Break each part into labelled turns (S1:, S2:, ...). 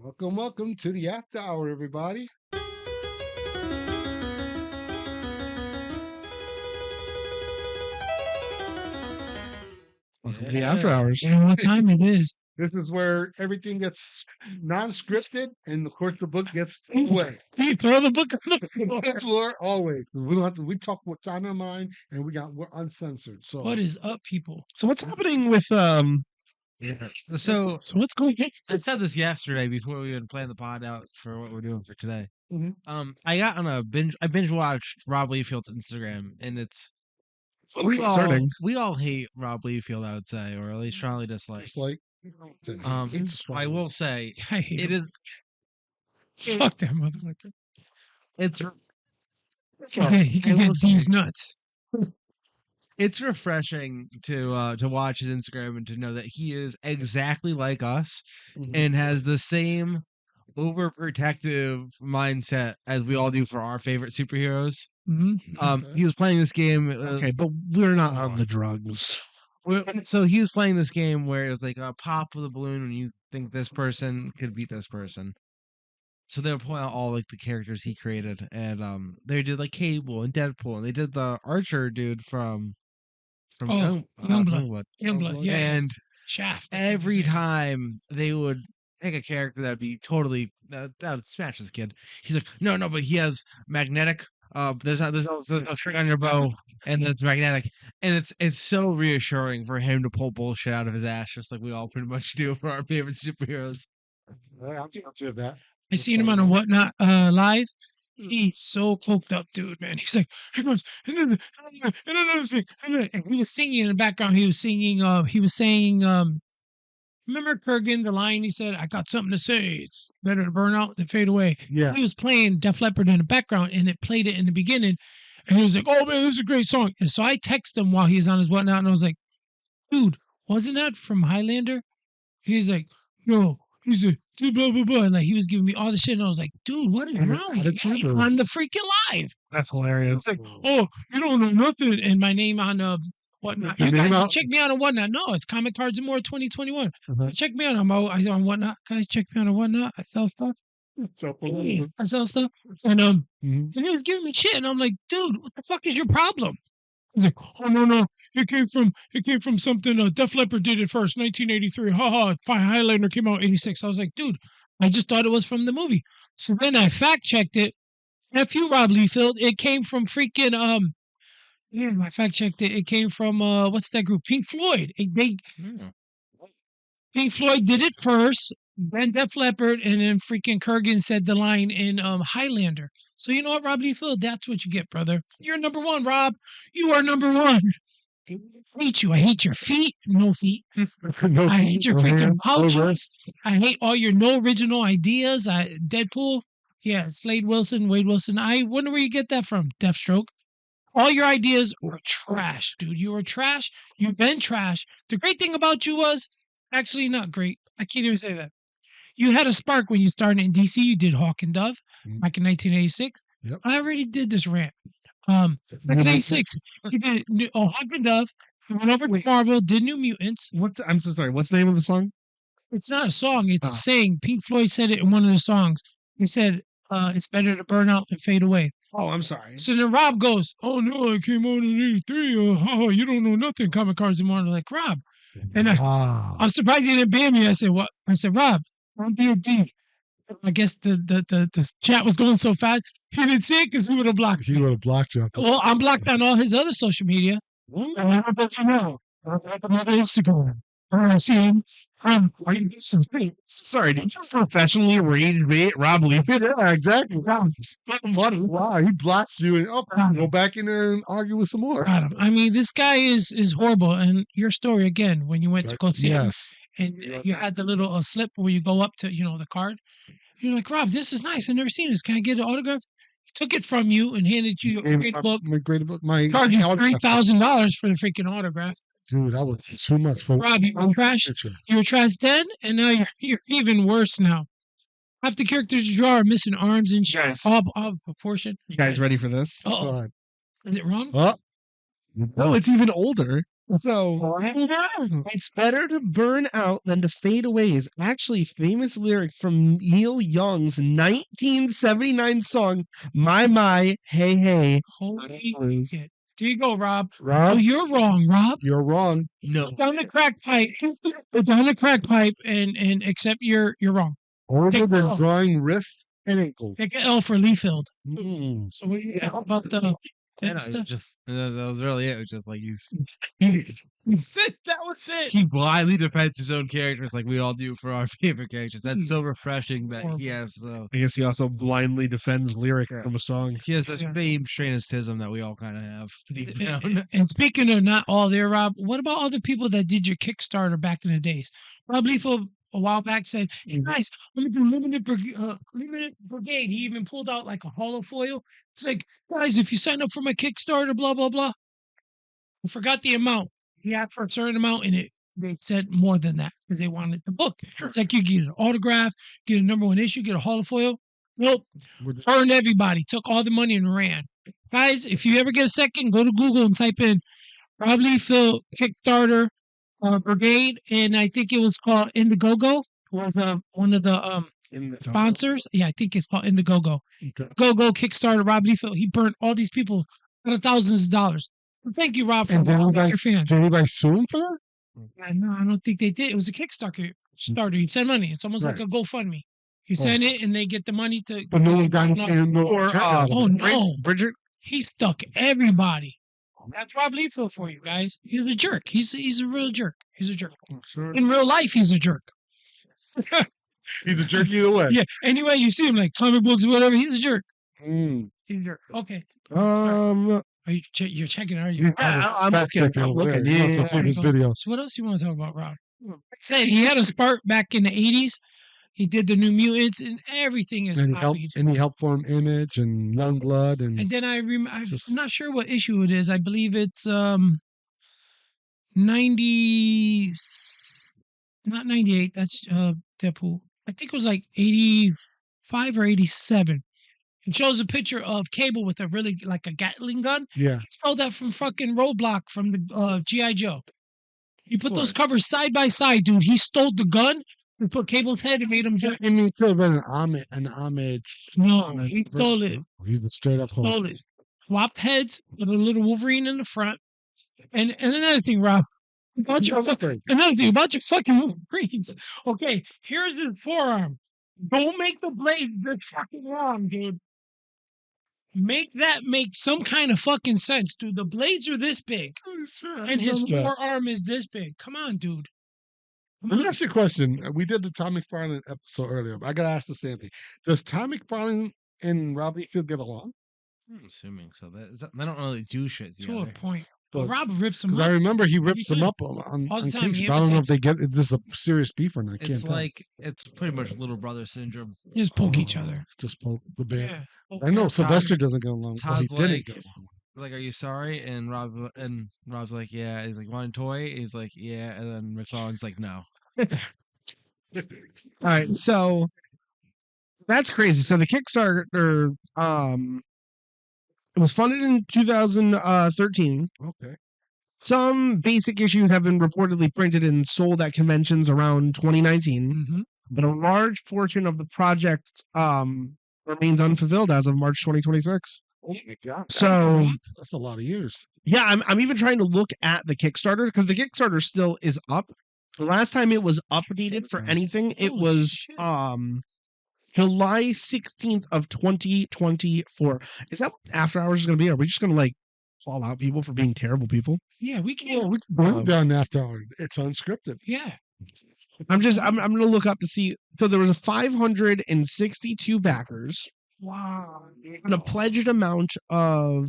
S1: Welcome to the After Hour, everybody.
S2: Welcome to the After Hours.
S3: You know what time it is.
S1: This is where everything gets non-scripted, and of course the book gets away.
S3: You throw the book on the
S1: On
S3: floor.
S1: the floor always. We don't have to. We talk what's on our mind, and we're uncensored. So
S3: What is up, people?
S2: So what's happening with
S3: So what's going on?
S4: I said this yesterday before we even planned the pod out for what we're doing for today.
S1: Mhm.
S4: I got on a binge. I binge watched Rob Liefeld's Instagram, and it's
S2: concerning?
S4: we all hate Rob Liefeld, I would say, or at least strongly dislike.
S1: it's like it's a strong
S4: I will
S1: word.
S4: say
S3: I hate
S4: it
S3: him.
S4: is.
S3: Fuck that motherfucker.
S4: It's
S3: He can get these nuts.
S4: it's refreshing to watch his Instagram and to know that he is exactly like us
S1: Mhm.
S4: and has the same overprotective mindset as we all do for our favorite superheroes.
S3: Mhm.
S4: He was playing this game.
S2: Okay, but we're not on the drugs.
S4: So he was playing this game where it was like a pop with a balloon when you think this person could beat this person. So they were pulling out all like the characters he created, and they did like Cable and Deadpool, and they did the Archer dude from
S3: Oh,
S4: Youngblood.
S3: Youngblood, yes.
S4: And
S3: Shaft.
S4: every time they would pick a character that'd be totally that would smash this kid. He's like, no, but he has magnetic. There's also a string on your bow, and it's magnetic, and it's so reassuring for him to pull bullshit out of his ass, just like we all pretty much do for our favorite superheroes.
S1: I'll do that.
S3: I seen him on a Whatnot live. He's so coked up, dude, man. He's like, he goes, and another thing. And he was singing in the background. He was saying, remember Kurgan, the line he said, I got something to say. It's better to burn out than fade away.
S1: Yeah.
S3: He was playing Def Leppard in the background, and it played it in the beginning. And he was like, oh, man, this is a great song. And so I texted him while he was on his Whatnot, and I was like, dude, wasn't that from Highlander? And he's like, no. He's like, dude, blah, blah, blah. And like, he was giving me all the shit, and I was like, dude, what is wrong with you? On the freaking live.
S2: That's hilarious.
S3: It's like, oh, you don't know nothing. And my name on Whatnot.
S2: Your
S3: You
S2: name
S3: guys
S2: out?
S3: check me out on Whatnot. No, it's Comic Cards and More 2021.
S2: Uh-huh.
S3: Check me out. I'm on Whatnot. Guys, check me out on Whatnot. I sell stuff. I sell stuff. And
S1: Mhm.
S3: and he was giving me shit, and I'm like, dude, what the fuck is your problem? He's like, oh no, it came from something. Def Leppard did it first, 1983. Haha, Highlander came out 86. I was like, dude, I just thought it was from the movie. So then I fact checked it. F you, Rob Liefeld. It came from freaking I fact checked it. It came from what's that group? Pink Floyd. Pink Floyd did it first, then Def Leppard, and then freaking Kurgan said the line in Highlander. So you know what, Rob Liefeld? That's what you get, brother. You're number one, Rob. You are number one. I hate you. I hate your feet. No feet.
S1: No,
S3: I hate your
S1: no
S3: freaking
S1: hands, no
S3: pouches.
S1: wrists.
S3: I hate all your no original ideas. Deadpool. Yeah, Slade Wilson, Wade Wilson. I wonder where you get that from, Deathstroke. All your ideas were trash, dude. You were trash. You've been trash. The great thing about you was actually not great. I can't even say that. You had a spark when you started in DC. You did Hawk and Dove back in 1986.
S1: Yep.
S3: I already did this rant. Back in 86, you did Hawk and Dove. You went over to Marvel, did New Mutants.
S2: I'm so sorry. What's the name of the song?
S3: It's not a song. It's a saying. Pink Floyd said it in one of the songs. He said, it's better to burn out than fade away.
S2: Oh, I'm sorry.
S3: So then Rob goes, oh, no, I came on in 83. You don't know nothing. Comic Cards and More. I'm like, Rob. And I'm surprised he didn't ban me. I said, what? I said, Rob, don't be a D. I guess the chat was going so fast. He didn't see it because he would have blocked
S1: He
S3: me.
S1: would have blocked you.
S3: Well, I'm blocked on all his other social media. And how about you know? I'm on Instagram. I see him. This is great.
S2: Sorry, did you professionally rage bait Rob Liefeld?
S1: Yeah, exactly. Wow, he blocks you and go back in there and argue with some more.
S3: Got him. I mean, this guy is horrible. And your story again, when you went to go see him,
S1: Yes.
S3: and you had the little slip where you go up to, the card. You're like, Rob, this is nice. I've never seen this. Can I get an autograph? He took it from you and handed you your great book.
S1: My great book. My
S3: Charged you $3,000 for the freaking autograph.
S1: Dude, that was too much for
S3: Rob, you were trash. You were trash then, and now you're even worse now. Half the characters you draw are missing arms and shit.
S2: Yes.
S3: All proportion.
S2: You guys ready for this?
S3: Uh-oh.
S1: God.
S3: Is it wrong?
S1: Oh,
S2: No, it's even older.
S5: So it's better to burn out than to fade away is actually famous lyric from Neil Young's 1979 song "My Hey Hey."
S3: Holy shit. There you go, Rob. Oh,
S1: Rob,
S3: you're wrong, Rob.
S1: you're wrong.
S4: No.
S3: It's on the crack pipe. It's on the crack pipe, and accept you're wrong.
S1: Older
S3: Take
S1: than
S3: L.
S1: drawing wrists and ankles.
S3: Take an L for Liefeld.
S1: Mm.
S3: So what do you think about the
S4: I know,
S3: stuff?
S4: just that was really it. It was just like
S3: That was it.
S4: he blindly defends his own characters like we all do for our favorite characters. That's so refreshing that he has
S5: I guess he also blindly defends lyric from a song.
S4: he has such
S3: Yeah.
S4: fame strainism that we all kind of have deep down.
S3: And speaking of not all there, Rob, what about all the people that did your Kickstarter back in the days? Rob Liefeld a while back said, "Hey guys, I'm gonna do limited brigade." He even pulled out like a hollow foil. It's like, guys, if you sign up for my Kickstarter, blah blah blah. I forgot the amount. He asked for a certain amount, and they said more than that because they wanted the book. It's like you get an autograph, get a #1 issue, get a hollow foil. Nope, burned everybody, took all the money and ran. Guys, if you ever get a second, go to Google and type in Rob Liefeld Kickstarter Brigade, and I think it was called Indiegogo. Was one of the sponsors. Yeah, I think it's called Indiegogo. Go Kickstarter Rob Liefeld. He burnt all these people out of thousands of dollars. Well, thank you, Rob, for
S1: And
S3: all your fans.
S1: did anybody sue him for that?
S3: No, I don't think they did. It was a Kickstarter. You send money. It's almost like a GoFundMe. You send it, and they get the money to.
S1: But no one got anything.
S3: Oh no,
S5: Bridget.
S3: he stuck everybody. That's Rob Liefeld for you guys. He's a jerk. He's a real jerk. He's a jerk. In real life, he's a jerk.
S1: He's a jerk either way.
S3: Yeah. Anyway, you see him like comic books or whatever. He's a jerk.
S1: Mm.
S3: He's a jerk. Okay.
S5: Are
S3: you you're checking? Are you?
S5: I'm
S1: Fact
S5: looking.
S1: checking.
S5: I'm looking.
S1: He wants to see this video.
S3: So what else you want to talk about, Rob? Said he had a spark back in the 80s. He did the New Mutants, and everything is
S1: And
S3: copied.
S1: he helped form Image and Youngblood
S3: And then I'm
S1: Just-
S3: not sure what issue it is. I believe it's 90, not 98. That's Deadpool. I think it was like 85 or 87. It shows a picture of Cable with a really like a Gatling gun.
S1: yeah.
S3: He stole that from fucking Roadblock from the G.I. Joe. He put those covers side by side, dude. He stole the gun and put Cable's head and made him jump.
S1: I mean, it could have been an homage.
S3: No, he stole it.
S1: He's the straight up
S3: Stole it. Swapped heads with a little Wolverine in the front. And another thing, Rob. Another thing about your fucking Wolverines. Okay, here's his forearm. Don't make the blades this fucking long, dude. Make that make some kind of fucking sense, dude. The blades are this big, and his forearm is this big. Come on, dude.
S1: Let me ask you a question. We did the Tom McFarlane episode earlier. But I gotta ask the same thing. Does Tom McFarlane and Rob Liefeld get along?
S4: I'm assuming so. They don't really do shit
S3: To
S4: together.
S3: a point.
S1: But-
S3: But Rob rips him
S1: Because I
S3: up.
S1: remember he rips
S3: Every
S1: them
S3: time.
S1: up on
S3: All the time,
S1: Kickstarter.
S3: he
S1: But I don't know if
S3: imitates
S1: they get if this is a serious beef or not. I can't
S4: It's
S1: tell.
S4: like it's pretty much little brother syndrome.
S3: Just poke each other.
S1: It's just poke the band.
S3: Yeah.
S1: I know
S4: Todd-
S1: Sylvester doesn't get along. Well, he
S4: Todd's
S1: didn't
S4: like-
S1: get along.
S4: Like, are you sorry? And Rob's like, yeah. He's like, want a toy? He's like, yeah. And then McFarlane's like, no.
S5: All right, so that's crazy. So the Kickstarter, it was funded in 2013.
S1: Okay.
S5: Some basic issues have been reportedly printed and sold at conventions around 2019,
S3: Mm-hmm.
S5: but a large portion of the project remains unfulfilled as of March 2026.
S1: Oh my god.
S5: So
S1: That's a lot of years.
S5: yeah, I'm even trying to look at the Kickstarter because the Kickstarter still is up. The last time it was updated for anything, it
S3: Holy
S5: was
S3: shit.
S5: July 16th of 2024. Is that what After Hours is going to be? Are we just going to like call out people for being terrible people?
S3: Yeah, we can.
S1: Well, we can burn down after hours. It's unscripted.
S3: Yeah.
S5: I'm going to look up to see. So there was 562 backers
S3: Wow.
S5: and a pledged amount of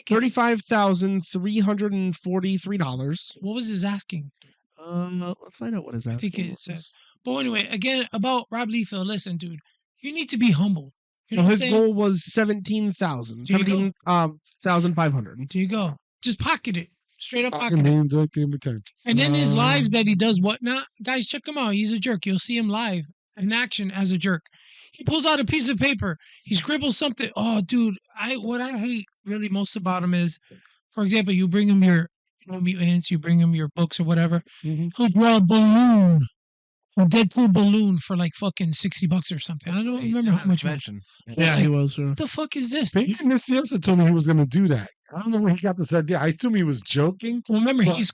S5: $35,343.
S3: What was his asking?
S5: Let's find out what his
S3: I think
S5: asking
S3: it's
S5: was.
S3: But anyway, again, about Rob Liefeld, listen, dude, you need to be humble. You know
S5: Well,
S3: what I'm
S5: his
S3: saying?
S5: goal was 17,000.
S3: There you go.
S5: 17,500.
S3: There you go. Just pocket it. Straight up
S1: Fucking
S3: pocket it.
S1: mean directly in return.
S3: And then his lives that he does whatnot, guys, check him out. He's a jerk. You'll see him live in action as a jerk. He pulls out a piece of paper. He scribbles something. Oh, dude, what I hate really most about him is, for example, you bring him your mutants, you bring him your books or whatever.
S1: Mhm.
S3: He'll draw a balloon, a Deadpool balloon for like fucking $60 or something. I don't remember how much.
S5: Yeah, he was.
S3: What the fuck is this?
S1: Peyton Messiasa told me he was going to do that. I don't know where he got this idea. I assume he was joking.
S3: Remember,
S1: Well,
S3: he's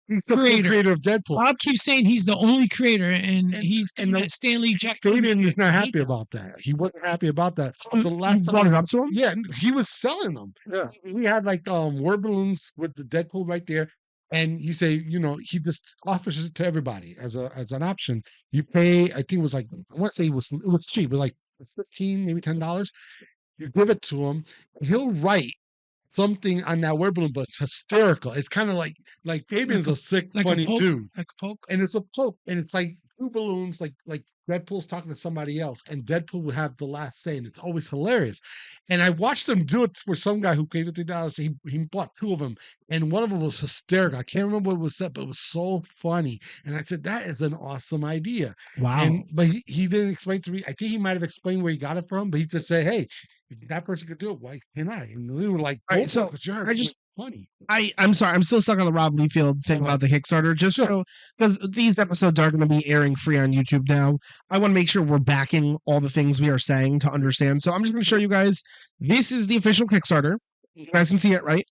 S1: He's the
S3: Creator.
S1: creator of Deadpool.
S3: Bob keeps saying he's the only creator, and he's
S1: and the-
S3: Stanley Jack.
S1: Fabian is not
S3: hate
S1: happy
S3: that.
S1: about that. He wasn't happy about that.
S5: You
S1: The last
S5: brought it
S1: time,
S5: up to him?
S1: yeah, he was selling them. Yeah, he had like word balloons with the Deadpool right there, and he say, he just offers it to everybody as an option. You pay, I think it was like, I want to say it was cheap, but like $15, maybe $10. You give it to him, he'll write something on that word balloon, but it's hysterical. It's kind of like Fabian's a sick,
S3: like a
S1: funny
S3: poke?
S1: dude.
S3: Like a poke.
S1: And it's a poke, and it's like two balloons, like Deadpool's talking to somebody else, and Deadpool will have the last say, and it's always hilarious. And I watched him do it for some guy who paid $50. He bought two of them, and one of them was hysterical. I can't remember what it was said, but it was so funny. And I said, that is an awesome idea.
S5: Wow.
S1: But he didn't explain to me. I think he might have explained where he got it from, but he just said, hey, if that person could do it, why can't I? And we were like,
S5: All right,
S1: go
S5: so
S1: for it, 'cause you're
S5: I just-
S1: funny.
S5: I'm sorry. I'm still stuck on the Rob Liefeld thing about the Kickstarter. Just so, because these episodes are going to be airing free on YouTube now, I want to make sure we're backing all the things we are saying to understand. So I'm just going to show you guys. This is the official Kickstarter. You guys can see it, right?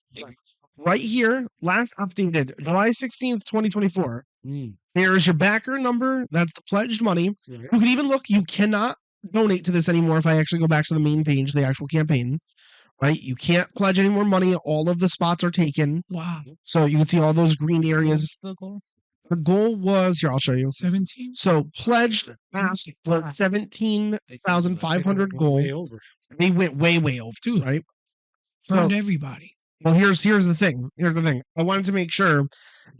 S5: Right here, last updated July 16th, 2024.
S1: Mm.
S5: There's your backer number. That's the pledged money.
S1: Yeah.
S5: You can even look. You cannot donate to this anymore if I actually go back to the main page, the actual campaign. Right? You can't pledge any more money. All of the spots are taken.
S3: Wow.
S5: So you can see all those green areas.
S3: The goal
S5: The goal was here. I'll show you.
S3: 17.
S5: So pledged asked for 17,500 gold.
S1: Way over.
S5: They went way over,
S3: Dude.
S5: right? So
S3: Found everybody.
S5: well, here's the thing. Here's the thing. I wanted to make sure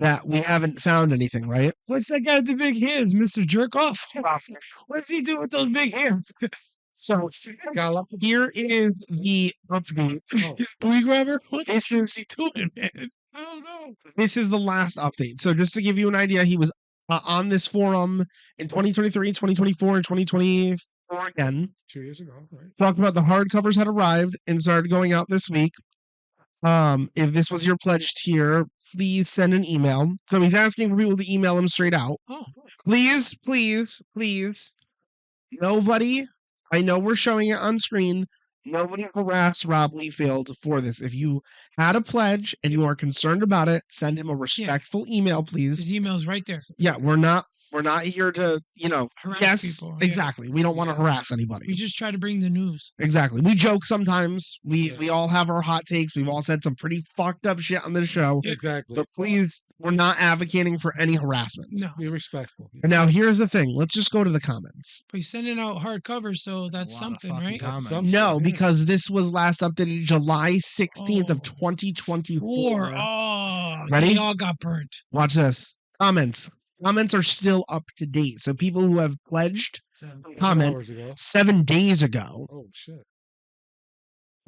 S5: that we haven't found anything, right?
S3: What's that guy with the big hands, Mr. Jerkoff? What does he do with those big hands?
S5: So
S1: Got a lot to
S5: here is the update.
S3: His booty grabber? What
S5: This is
S3: he doing, man?
S1: I don't know.
S5: this is the last update. So just to give you an idea, he was on this forum in 2023, 2024, and 2024 again.
S1: 2 years ago, right?
S5: Talked about the hardcovers had arrived and started going out this week. If this was your pledge tier, please send an email. So he's asking for people to email him straight out.
S3: Oh,
S5: Please, please, please. Nobody, I know we're showing it on screen. Nobody harass Rob Liefeld for this. If you had a pledge and you are concerned about it, send him a respectful email, please.
S3: his email's right there.
S5: Yeah, we're not here to,
S3: Harass
S5: yes,
S3: people. Yeah.
S5: exactly. We don't want to harass anybody.
S3: We just try to bring the news.
S5: Exactly. We joke sometimes. We all have our hot takes. We've all said some pretty fucked up shit on this show.
S1: Exactly.
S5: But please, we're not advocating for any harassment.
S3: No,
S1: Be respectful.
S5: And now here's the thing. Let's just go to the comments.
S3: but he's sending out hardcovers, so that's
S4: a lot of
S3: something,
S4: fucking
S3: right?
S4: comments.
S1: Something.
S5: No,
S1: Yeah.
S5: because this was last updated July 16th of
S3: Oh.
S5: 2024.
S3: Oh,
S5: Ready?
S3: they all got burnt.
S5: Watch this. Comments. Comments are still up to date. So people who have pledged comment
S1: hours ago.
S5: 7 days ago.
S1: Oh shit.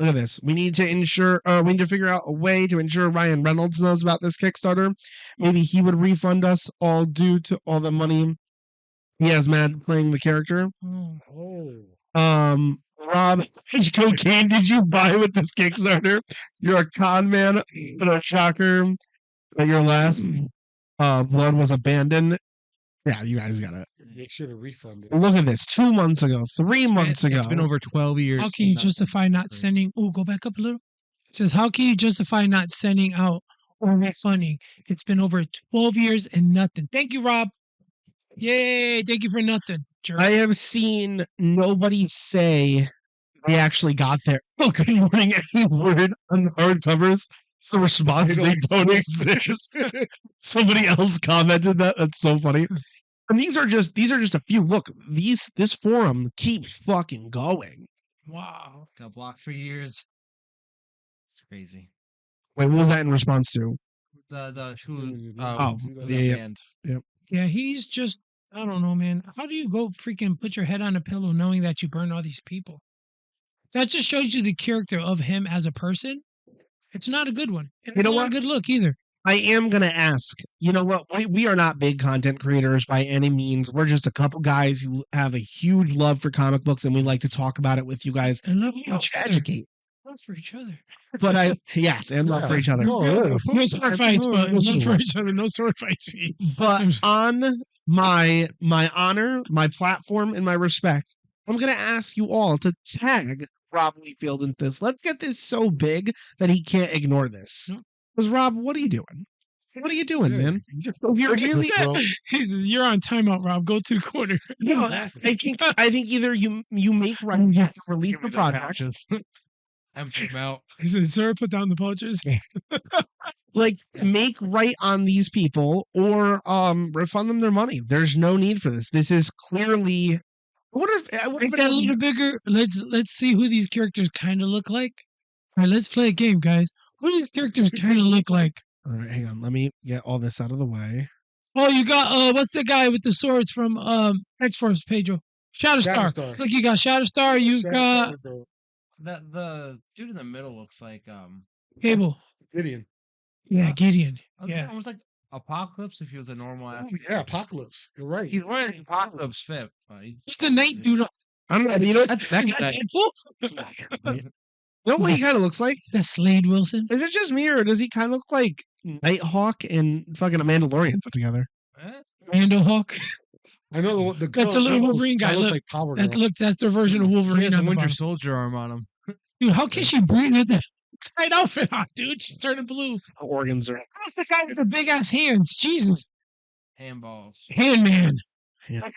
S5: Look at this. We need to figure out a way to ensure Ryan Reynolds knows about this Kickstarter. Maybe he would refund us all due to all the money he has mad playing the character.
S3: Oh.
S1: Oh.
S5: Rob, how much cocaine did you buy with this Kickstarter? You're a con man, but a shocker that your last blood was abandoned. Yeah, you guys got it.
S1: Make sure to refund it.
S5: Look at this. 2 months ago, 3 months ago.
S4: It's been over 12 years.
S3: How can you justify not
S4: crazy.
S3: sending? Oh, go back up a little. It says, how can you justify not sending out or refunding? It's been over 12 years and nothing. Thank you, Rob. Yay. Thank you for nothing. Jerk.
S5: I have seen nobody say they actually got there. Oh, good morning. Any word on the hardcovers? The response, they don't exist. Somebody else commented that. That's so funny. And these are just a few. Look, this forum keeps fucking going.
S3: Wow.
S4: Got blocked for years. It's crazy.
S5: Wait, what was that in response to?
S4: The who?
S5: Oh,
S4: the
S5: yeah.
S4: band.
S3: Yeah, he's just, I don't know, man. How do you go freaking put your head on a pillow knowing that you burned all these people? That just shows you the character of him as a person. It's not a good one. And
S5: You
S3: it's
S5: know
S3: not
S5: what?
S3: a good look either.
S5: I am going to ask, you know what? We are not big content creators by any means. We're just a couple guys who have a huge love for comic books and we like to talk about it with you guys.
S3: I love you.
S5: To educate.
S3: love for each other.
S5: But and love for each other.
S1: That's all it is.
S3: No sword fights, but love for each other. No sword fights.
S5: But on my honor, my platform, and my respect, I'm gonna ask you all to tag Rob Liefeld in this. Let's get this so big that he can't ignore this. Because Rob, what are you doing? What are you doing, man? If you're really,
S3: He says, "You're on timeout, Rob. Go to the corner."
S5: I think either you make right, release the project,
S4: Empty them out.
S3: He said, "Sir, put down the poachers."
S5: like make right on these people, or refund them their money. There's no need for this. This is clearly. What if
S3: Make that a little bigger? Let's see who these characters kind of look like. All right, let's play a game, guys. Who do these characters kind of look like?
S5: All right, hang on. Let me get all this out of the way.
S3: Oh, you got what's the guy with the swords from X-Force, Pedro? Shatterstar.
S1: Shatterstar.
S3: Look, you got Shatterstar. You got
S4: The dude in the middle looks like
S3: Cable.
S1: Gideon.
S3: Yeah, Gideon. Yeah.
S4: almost like Apocalypse if he was a normal
S1: Oh,
S4: athlete.
S1: yeah, Apocalypse. You're right.
S4: He's wearing an Apocalypse fit.
S3: Just a night dude.
S5: I don't know. You know,
S4: That's
S3: Is that
S4: guy.
S3: Deadpool?
S5: you know what he kind of looks like?
S3: That's Slade Wilson.
S5: Is it just me, or does he kind of look like Nighthawk and fucking a Mandalorian put together?
S3: Randall Hawk.
S1: I know the girl.
S3: That's a little
S1: that
S3: Wolverine guy.
S1: That looks
S3: Look,
S1: like Power Girl.
S3: that's their version of
S4: He
S3: Wolverine.
S4: has the
S3: on the
S4: Winter
S3: bottom.
S4: Soldier arm on him.
S3: Dude, how can she breathe with that tight outfit on, dude? She's turning blue.
S5: Her organs are.
S3: Who's the guy with the big ass hands? Jesus.
S4: Handballs.
S3: Handman.
S5: Yeah.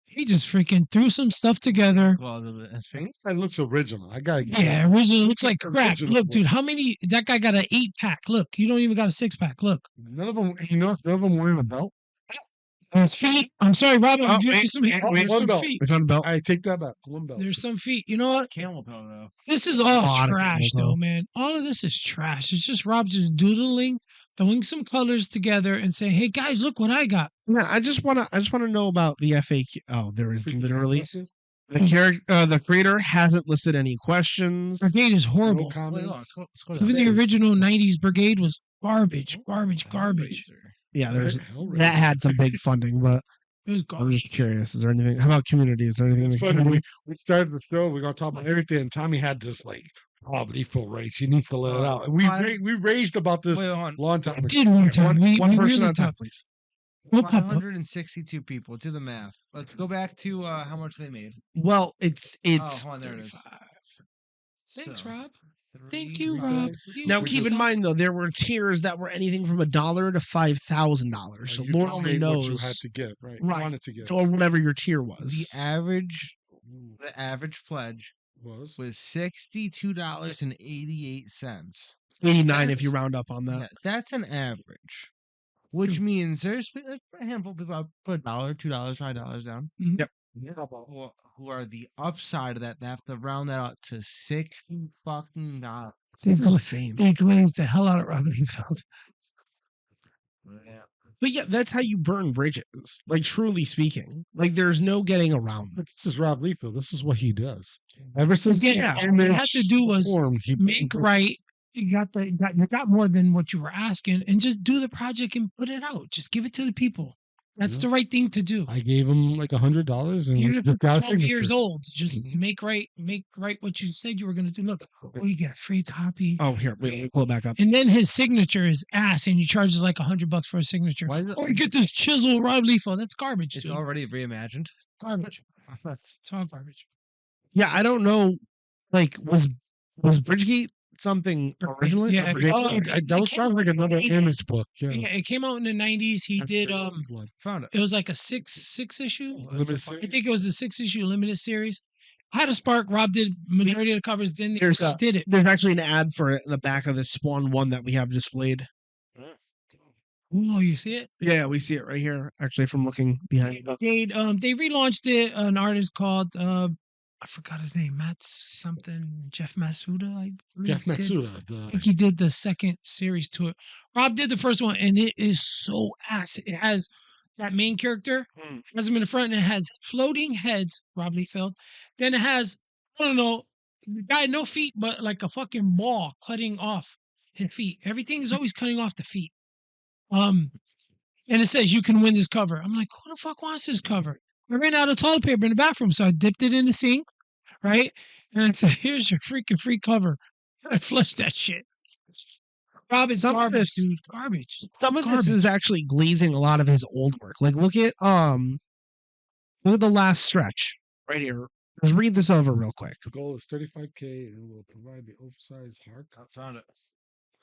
S3: He just freaking threw some stuff together.
S4: Well, that's fake.
S1: That looks original. I gotta.
S3: Yeah, original looks like crap.
S1: Original
S3: Look,
S1: one.
S3: dude, how many? That guy got an 8-pack. Look, you don't even got a 6-pack. Look,
S1: None of them. You know, none of them wearing a belt.
S3: there's feet. I'm sorry, Robin.
S5: Oh,
S3: There's some,
S1: wait,
S3: there's
S1: one
S3: some
S1: belt.
S3: feet.
S5: We found a belt.
S1: I take that back. One belt.
S3: There's some feet. You know what?
S4: Camel toe though.
S3: This is all
S5: lot of
S3: trash,
S5: camel toe.
S3: though, man. All of this is trash. It's just Rob just doodling, throwing some colors together, and saying, "Hey guys, look what I got."
S5: Yeah, I just wanna know about the FAQ. Oh, there is literally
S1: Questions?
S5: the creator hasn't listed any questions.
S3: Brigade is
S1: No
S3: horrible.
S4: Wait, hold on,
S1: comments.
S4: let's go to
S3: Even the
S4: that.
S3: original '90s Brigade was garbage.
S5: Yeah, there's
S1: Hellraiser.
S5: that had some big funding, but
S3: It was
S5: I'm
S3: garbage.
S5: just curious. Is there anything? How about Community? Is there anything? in
S1: It's
S5: the
S1: funny.
S5: community?
S1: We started the show. We're gonna talk about everything. And Tommy had this like probably full rage. She needs to let it out. And we raged about this
S4: Wait, hold on.
S1: long time
S3: I
S1: ago.
S3: did one time.
S5: One
S3: we
S5: person
S3: really
S5: at a time,
S3: talked.
S5: please.
S3: We'll pop up.
S4: 562 people. Do the math. Let's go back to how much they made.
S5: Well, it's
S4: Oh, hold on, there it is.
S3: 35. Thanks,
S4: So,
S3: Rob.
S4: three-
S3: Thank you,
S4: three
S3: Rob.
S4: guys.
S3: You
S5: now
S3: were
S5: keep
S3: so-
S5: in mind though there were tiers that were anything from $1 to $5,000. So
S1: You
S5: Lord
S1: told
S5: only
S1: me
S5: knows,
S1: what you had to get. Right.
S5: Right.
S1: Wanted to get.
S5: or whatever your tier was.
S4: The average pledge
S1: Was.
S4: was $62.88.
S5: 89 if you
S4: That's-
S5: round up on that.
S4: Yeah, that's an average, which means there's a handful of people that put $1, $2, $5 down.
S5: Yep.
S4: Who are the upside of that? They have to round that out to $60 fucking dollars.
S5: It's insane.
S3: They glazed the hell out of Rob Liefeld.
S5: But yeah, that's how you burn bridges. Like truly speaking, like there's no getting around it.
S1: But this is Rob Liefeld. This is what he does. Ever since
S3: Again, all you had to do was Make right. You got more than what you were asking, and just do the project and put it out. Just give it to the people. That's
S1: Yeah.
S3: the right thing to do.
S1: I gave him like $100 and
S3: Even if
S1: just
S3: it's
S1: got a
S3: 12 years
S1: signature.
S3: old, just make right what you said you were going to do. Look, you get a free copy.
S5: Oh, here, wait, let me pull it back up.
S3: And then his signature is ass, and he charges like $100 for a signature.
S4: Why is it-
S3: Oh, you get this chisel Rob Liefeld. That's garbage,
S4: It's
S3: dude.
S4: already reimagined.
S3: Garbage. It's all garbage.
S5: Yeah, I don't know. Like, was Bridgegate something originally?
S3: Yeah,
S5: Or Bridgegate-
S1: That was sounds like another image book. Yeah.
S3: Yeah, it came out in the '90s. He did
S1: Blood.
S4: Found it.
S3: it was like a six issue.
S1: Limited
S3: I
S1: series?
S3: think it was a 6-issue limited series. Had a spark. Rob did majority of the covers. Didn't
S5: There's
S3: he?
S5: a-
S3: Did it?
S5: There's actually an ad for it in the back of the Spawn one that we have displayed.
S3: Oh, you see it?
S5: Yeah, we see it right here. Actually, from looking behind.
S3: They relaunched it. An artist called I forgot his name. Jeff Matsuda. I believe
S1: Jeff
S3: did.
S1: Matsuda.
S3: I
S1: The
S3: think he did the second series to it. Rob did the first one, and it is so ass. It has that main character, has him in the front, and it has floating heads, Rob Liefeld. Then it has, I don't know, the guy no feet, but like a fucking ball cutting off his feet. Everything is always cutting off the feet. And it says you can win this cover. I'm like, who the fuck wants this cover? I ran out of toilet paper in the bathroom, so I dipped it in the sink. right? And it's here's your freaking free cover. I flushed that shit. Rob is
S5: Some of
S3: garbage,
S5: this-
S3: dude. Garbage.
S5: Some of this
S3: Garbage.
S5: is actually glazing a lot of his old work. Like look at the last stretch right here. Just read this over real quick.
S1: The goal is 35K and will provide the oversized hardcover.
S4: Found it.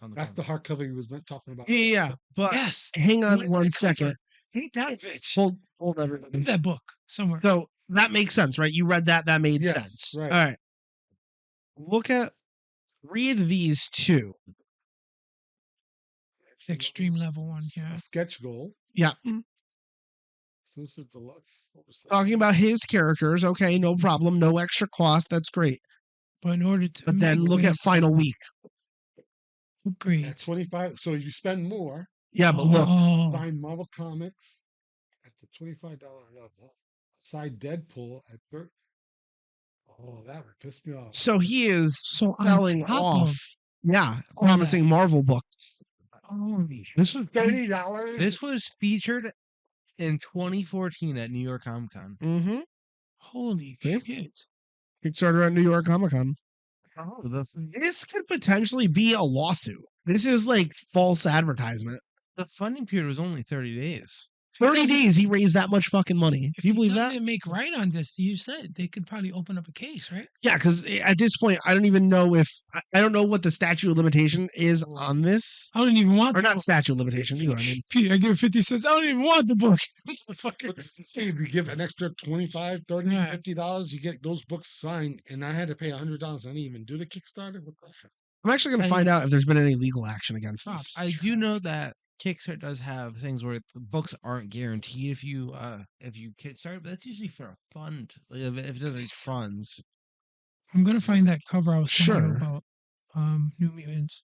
S4: On the
S1: That's the hardcover he was talking about.
S5: Yeah. But
S3: Yes.
S5: hang
S3: You
S5: on
S3: want
S5: one
S3: that cover.
S5: second.
S3: Ain't that bitch?
S5: Hold everything.
S3: That book somewhere.
S5: So that makes sense, right? You read that made
S1: Yes,
S5: sense.
S1: right.
S5: All right. Read these two.
S3: The extreme level one, yeah.
S1: Sketch goal.
S5: Yeah.
S1: Exclusive deluxe. oversized.
S5: Talking about his characters. Okay, no problem. No extra cost. That's great.
S3: But in order to
S5: But then
S3: make
S5: look at
S3: this
S5: final week.
S1: At
S3: upgrade.
S1: 25. So you spend more.
S5: Yeah, but look.
S3: Oh,
S1: Sign Marvel Comics at the $25 level. Side Deadpool at 30. Oh, that would piss me off.
S5: So he is
S3: so on
S5: selling
S3: top
S5: off.
S3: of
S5: Yeah,
S3: all
S5: promising Marvel books.
S3: holy
S1: This was $30.
S4: This was featured in 2014 at New York Comic Con.
S5: Mm-hmm.
S3: holy
S5: Yeah.
S3: shit.
S5: Kickstarter at New York Comic Con.
S4: Oh, that's
S5: This could potentially be a lawsuit. This is like false advertisement.
S4: the funding period was only 30 days.
S5: 30 days he raised that much fucking money.
S3: If
S5: Do you
S3: he
S5: believe that?
S3: doesn't make right on this, you said they could probably open up a case, right?
S5: Yeah, because at this point, I don't even know if I don't know what the statute of limitation is on this,
S3: I don't even want
S5: or
S3: the
S5: not
S3: book.
S5: statute of limitation. You know what I mean?
S3: Pete, I give 50 cents. I don't even want the book. Motherfucker.
S1: But say if you give an extra $25, $30,
S3: Yeah.
S1: $50, you get those books signed, and I had to pay $100. I didn't even do the Kickstarter. What the fuck?
S5: I'm actually going to find out if there's been any legal action against
S3: Rob,
S5: this.
S4: I do know that Kickstarter does have things where the books aren't guaranteed if you Kickstarter, but that's usually for a fund. Like if it does these funds.
S3: I'm gonna find that cover I was talking
S5: Sure.
S3: about. New Mutants.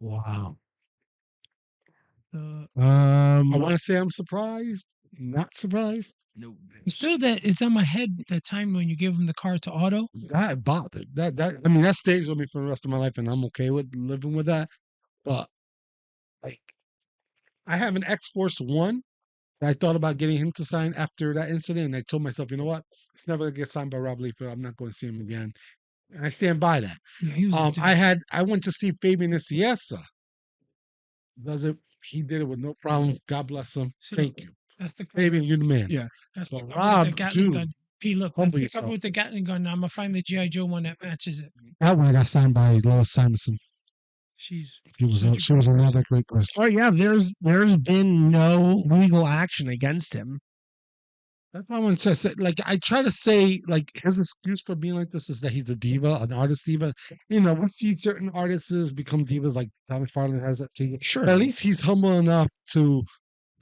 S5: Wow.
S3: The
S1: I want to say I'm surprised, not surprised.
S4: No,
S3: still that it's on my head the time when you give them the card to auto.
S1: That bothered. That I mean, that stays with me for the rest of my life, and I'm okay with living with that. But like, I have an X-Force 1 that I thought about getting him to sign after that incident, and I told myself, you know what? It's never gonna get signed by Rob Liefeld. I'm not going to see him again, and I stand by that.
S3: Yeah, he was.
S1: I went to see Fabian Nicieza. He did it with no problem. God bless him.
S3: So
S1: Thank you,
S3: That's the
S1: Fabian. You're the man.
S5: Yeah.
S3: That's the
S1: But
S3: cover with
S1: Rob,
S3: the Gatling
S1: dude,
S3: gun. P, look,
S1: humble
S3: that's the
S1: yourself.
S3: cover with the Gatling gun. Now I'm gonna find the GI Joe one that matches it.
S1: That one got signed by Lois Simonson.
S3: She's
S1: She was
S3: such a
S1: she was
S3: great
S1: another
S3: person.
S1: great person.
S5: Oh yeah, there's been no legal action against him.
S1: That's why I want to say, like, I try to say, like, his excuse for being like this is that he's a diva, an artist diva. You know, we see certain artists become divas, like Tommy Farland has that too.
S5: Sure.
S1: But at least he's humble enough to,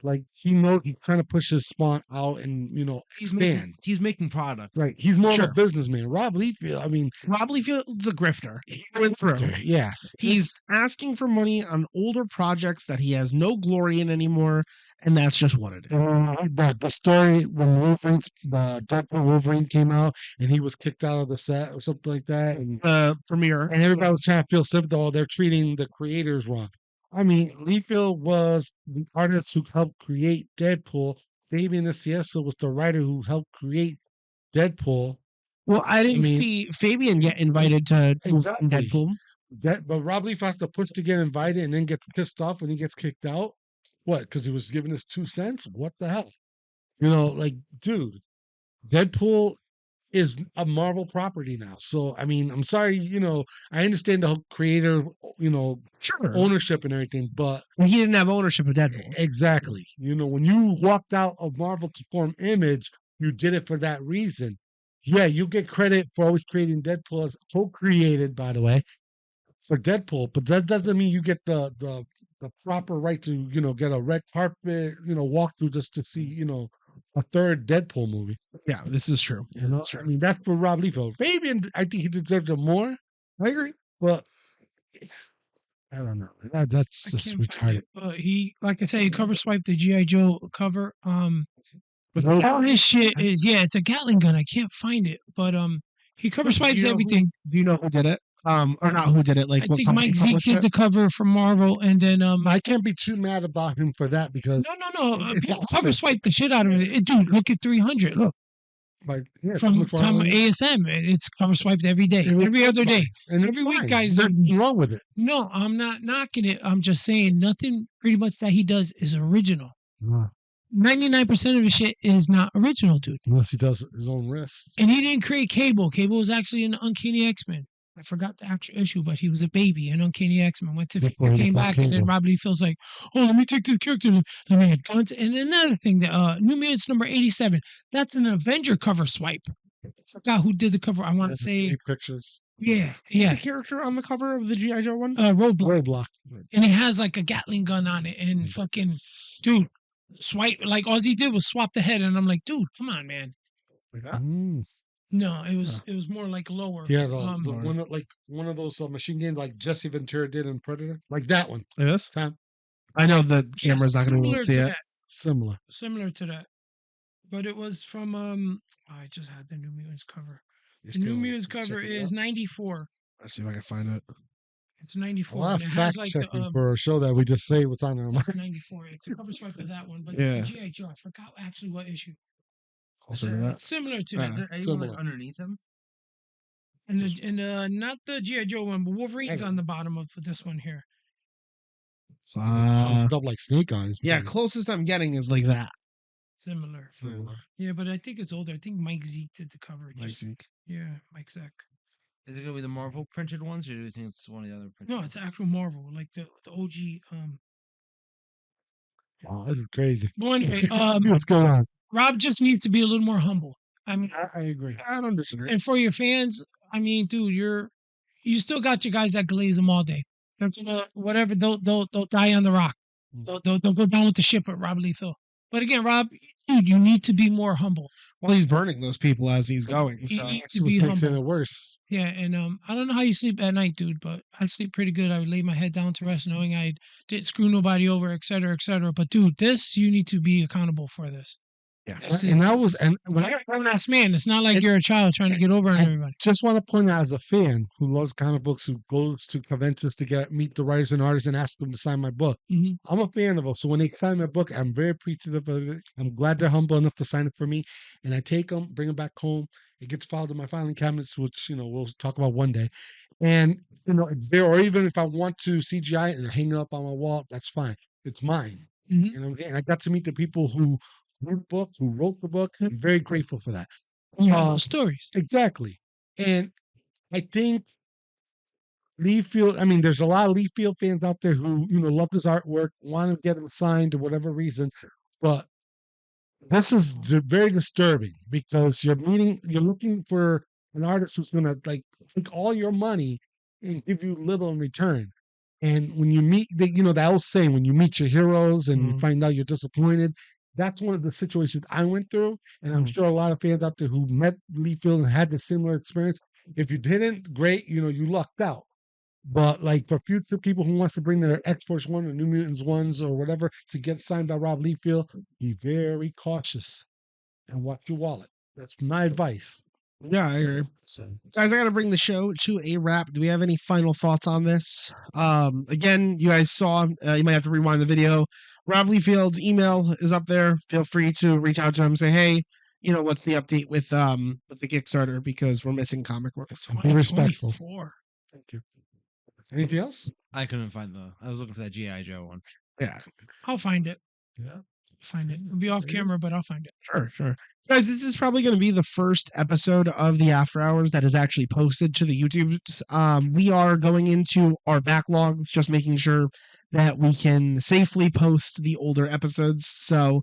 S1: like, he knows he's trying to push his spawn out and, you know, expand.
S4: he's making product.
S1: Right. He's more of
S5: Sure.
S1: a businessman. Rob Liefeld, I mean,
S5: Rob Liefeld's a grifter. He went through.
S1: yes.
S5: He's asking for money on older projects that he has no glory in anymore, and that's just what it is.
S1: The story when the Deadpool Wolverine came out and he was kicked out of the set or something like that, and
S5: Premiere.
S1: everybody was trying to feel sympathy. Oh, they're treating the creators wrong. I mean, Liefeld was the artist who helped create Deadpool. Fabian Nicieza was the writer who helped create Deadpool.
S5: Well, I didn't
S1: mean-
S5: see Fabian get invited to
S1: Exactly.
S5: Deadpool.
S1: But Rob Liefeld has to push to get invited and then gets pissed off when he gets kicked out. What? Because he was giving us 2 cents? What the hell? You know, like, dude, Deadpool is a Marvel property now. So, I mean, I'm sorry, you know, I understand the whole creator, you know,
S5: Sure.
S1: ownership and everything, but
S5: He didn't have ownership of Deadpool.
S1: exactly, you know, when you walked out of Marvel to form Image, you did it for that reason. Yeah, you get credit for always creating Deadpool as co-created, by the way, for Deadpool, but that doesn't mean you get the proper right to, you know, get a red carpet, you know, walkthrough just to see, you know, a third Deadpool movie.
S5: Yeah, this is true.
S1: You know, I mean, that's for Rob Liefeld. Fabian, I think he deserved it more.
S5: I agree.
S1: But I don't know. That's
S3: I
S1: just
S3: can't find
S1: retarded.
S3: it. But he, like I say, he cover swiped the GI Joe cover.
S1: But
S3: All his shit is it's a Gatling gun. I can't find it, but he cover swipes everything.
S5: Do you know who did it? Or not who did it? Like
S3: I
S5: what
S3: think
S5: company
S3: Mike Zeke
S5: published
S3: did
S5: it?
S3: the cover for Marvel, and then
S1: I can't be too mad about him for that because
S3: no,
S1: It's
S3: people
S1: awesome.
S3: cover swipe the shit out of it. Dude, look at 300. Look,
S1: like yeah,
S3: from
S1: coming from
S3: time of
S1: our own-
S3: ASM. It's cover swiped every day,
S1: it was
S3: every other day.
S1: fine, and it's
S3: Every week,
S1: fine.
S3: guys.
S1: There's nothing wrong with it.
S3: No, I'm not knocking it. I'm just saying nothing pretty much that he does is original. 99% of his shit is not original, dude.
S1: Unless he does his own wrist.
S3: And he didn't create Cable. Cable was actually in the Uncanny X-Men. I forgot the actual issue, but he was a baby in Uncanny X-Men. Went to
S1: Before he
S3: came
S1: got
S3: back, and then
S1: Cable.
S3: Rob Liefeld's like, "Oh, let me take this character. Let me add guns." And another thing, that New Mutants number 87. That's an Avenger cover swipe. I forgot who did the cover. I want to say,
S1: 3 pictures.
S3: yeah,
S5: The
S3: yeah,
S5: character on the cover of the G.I. Joe one?
S3: Roadblock,
S1: Roadblock.
S3: and it has like a Gatling gun on it, and fucking dude, swipe like all he did was swap the head, and I'm like, dude, come on, man.
S1: Mm.
S3: No, it was more like lower.
S1: Yeah, the one like one of those machine games like Jesse Ventura did in Predator, like that one.
S5: Yes.
S1: Time
S5: I know the camera's not going to be able to see it.
S1: similar.
S3: Similar to that, but it was from I just had the New Mutants cover.
S1: You're
S3: The New
S1: still
S3: Mutants cover
S1: checking it
S3: is
S1: out?
S3: 94.
S5: Let's see if I can find it.
S3: It's
S1: A
S3: 94.
S1: lot
S3: And
S1: of
S3: it has
S1: fact
S3: like
S1: checking
S3: the
S1: for a show that we just say what's on our mind.
S3: it's 94. It's a cover swipe of that one, but
S5: Yeah.
S3: it's a GI Joe. I forgot actually what issue.
S5: Closer to that.
S3: It's similar to
S5: Yeah.
S3: that.
S4: Is there anyone
S1: Similar.
S4: like underneath him?
S3: And not the GI Joe one, but Wolverine's
S1: Hang
S3: on the bottom of this one here.
S5: So,
S1: It's up like snake eyes.
S5: yeah,
S1: maybe.
S5: closest I'm getting is like that.
S3: Similar.
S1: Similar.
S3: Yeah, but I think it's older. I think Mike Zeke did the cover.
S5: Like,
S3: Just- yeah, Mike Zeke.
S4: Is it gonna be the Marvel printed ones, or do you think it's one of the other printed?
S3: No, it's actual Marvel, like the OG.
S1: Wow, this is crazy.
S3: But anyway,
S1: What's going on?
S3: Rob just needs to be a little more humble. I mean,
S1: I agree.
S5: I don't disagree.
S3: and for your fans, I mean, dude, you still got your guys that glaze them all day. They're gonna whatever. They'll die on the rock. They'll go down with the ship with Rob Liefeld. But again, Rob, dude, you need to be more humble.
S5: Well, he's burning those people as he's going.
S3: You
S5: So
S3: need
S1: That's
S3: to
S1: what's
S3: be
S1: making
S3: humble.
S1: it worse.
S3: Yeah, and I don't know how you sleep at night, dude, but I sleep pretty good. I would lay my head down to rest, knowing I didn't screw nobody over, et cetera, et cetera. But dude, this you need to be accountable for this.
S5: yeah.
S3: This
S1: And
S3: is-
S1: that was and when
S3: You're a grown-ass man. It's not like you're a child trying to get over on
S1: and-
S3: everybody.
S1: just want to point out as a fan who loves comic books, who goes to conventions to meet the writers and artists and ask them to sign my book.
S3: Mhm.
S1: I'm a fan of them. So when they sign my book, I'm very appreciative of it. I'm glad they're humble enough to sign it for me. And I take them, bring them back home. It gets filed in my filing cabinets, which, we'll talk about one day. And, it's there. Or even if I want to CGI it and hang it up on my wall, that's fine. It's mine.
S3: Mhm.
S1: And I got to meet the people who wrote the book, who wrote the book. I'm very grateful for that.
S3: You have those stories.
S1: Exactly. And I think Liefeld, there's a lot of Liefeld fans out there who, love this artwork, want to get him signed or whatever reason. But this is very disturbing because you're looking for an artist who's going to take all your money and give you little in return. And when you meet that old saying, when you meet your heroes and you find out you're disappointed, that's one of the situations I went through. And I'm sure a lot of fans out there who met Liefeld and had the similar experience. If you didn't, great, you lucked out. But for future people who wants to bring their X-Force 1 or New Mutants 1s or whatever to get signed by Rob Liefeld, be very cautious and watch your wallet. That's my advice.
S5: Yeah, I agree. Guys, I got to bring the show to a wrap. Do we have any final thoughts on this? Again, you guys saw, you might have to rewind the video. Rob Liefeld's email is up there. Feel free to reach out to him and say, hey, what's the update with the Kickstarter, because we're missing comic books.
S1: Be respectful.
S3: 2024.
S1: Thank you. Anything else?
S4: I couldn't find I was looking for that GI Joe one.
S5: Yeah,
S3: I'll find it.
S1: Yeah.
S3: Find it. It'll be off camera, but I'll find it.
S5: sure. Guys, this is probably going to be the first episode of the After Hours that is actually posted to the YouTubes. We are going into our backlog, just making sure that we can safely post the older episodes. So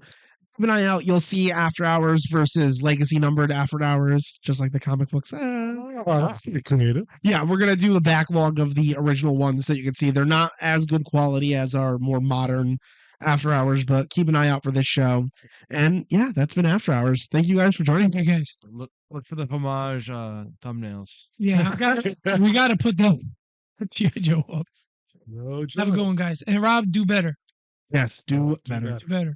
S5: keep an eye out. You'll see After Hours versus legacy numbered After Hours, just like the comic books.
S1: Oh, that's pretty creative.
S5: Yeah, we're going to do the backlog of the original ones so you can see they're not as good quality as our more modern After Hours, but keep an eye out for this show. And yeah, that's been After Hours. Thank you guys for joining
S3: Okay,
S5: us.
S3: guys.
S4: Look for the homage thumbnails.
S3: Yeah, we got to put that G.I. Joe up.
S1: No
S3: Have a good one, guys. And Rob, do better.
S5: Yes, do better.
S3: Do better.